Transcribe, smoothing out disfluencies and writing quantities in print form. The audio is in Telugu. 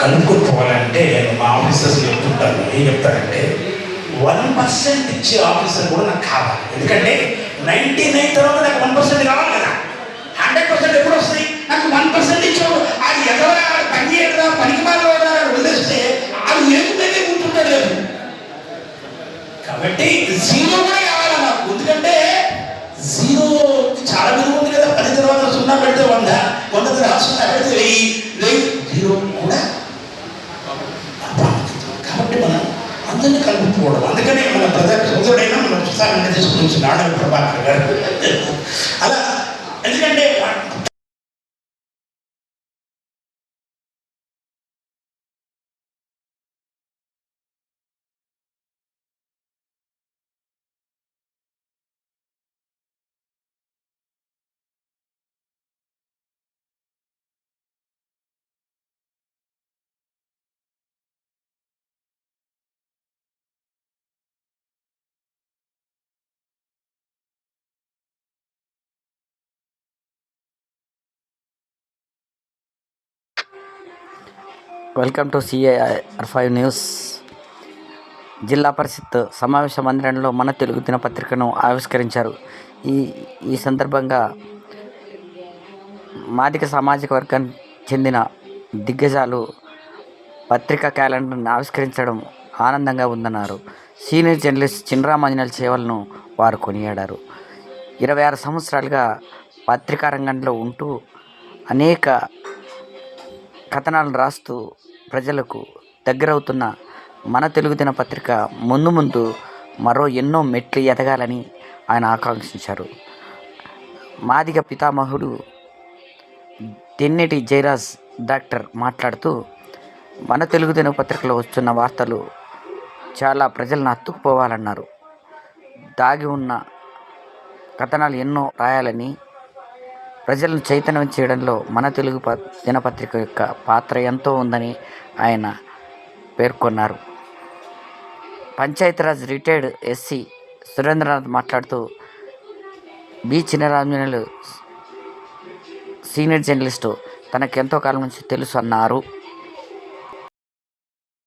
కనుక్కోవాలంటే మా ఆఫీసర్స్ చెప్తుంటారు, ఏం చెప్తారంటే 1% ఇచ్చే ఆఫీసర్ కూడా నాకు కావాలి. ఎందుకంటే 99 తర్వాత నాకు 1% కావాలి కదా. 100% ఎప్పుడు వస్తాయి? నాకు 1% ఇచ్చావు. అది ఎవరా పని చేయడా పనికి మాత్రం వదిలేస్తే అది ఏముందనే కూర్చుంటాడు లేదు. కాబట్టి జీరో కూడా కావాలి నాకు. ఎందుకంటే జీరో చాలా విలువ ఉంది కదా. 10 తర్వాత 0 పెడితే 100, 100 తర్వాత 0 పెడితే 1000, జీరో కూడా. కాబట్టి మనం అందరినీ కలుపుకోవడం. అందుకనే మన సోదరుడైనా మన పుస్తకాన్ని తీసుకుని వచ్చిన ఆడవి ప్రభాకర్ గారు అలా. ఎందుకంటే వెల్కమ్ టు CAR5 న్యూస్. జిల్లా పరిషత్ సమావేశ మందిరంలో మన తెలుగు దినపత్రికను ఆవిష్కరించారు. ఈ సందర్భంగా మాదిగ సామాజిక వర్గానికి చెందిన దిగ్గజాలు పత్రికా క్యాలెండర్ను ఆవిష్కరించడం ఆనందంగా ఉందన్నారు. సీనియర్ జర్నలిస్ట్ చినరామాంజనేయుల సేవలను వారు కొనియాడారు. 26 సంవత్సరాలుగా పత్రికా రంగంలో ఉంటూ అనేక కథనాలను రాస్తూ ప్రజలకు దగ్గరవుతున్న మన తెలుగు దినపత్రిక ముందు మరో ఎన్నో మెట్లు ఎదగాలని ఆయన ఆకాంక్షించారు. మాదిగ పితామహుడు తెన్నేటి జయరాజ్ డాక్టర్ మాట్లాడుతూ, మన తెలుగు దినపత్రికలో వస్తున్న వార్తలు చాలా ప్రజలను అత్తుకుపోవాలన్నారు. దాగి ఉన్న కథనాలు ఎన్నో రాయాలని, ప్రజలను చైతన్యం చేయడంలో మన తెలుగు దినపత్రిక యొక్క పాత్ర ఎంతో ఉందని ఆయన పేర్కొన్నారు. పంచాయతీరాజ్ రిటైర్డ్ ఎస్సీ సురేంద్రనాథ్ మాట్లాడుతూ, చినరామాంజనేయులు సీనియర్ జర్నలిస్టు, తనకెంతో కాలం నుంచి తెలుసు అన్నారు.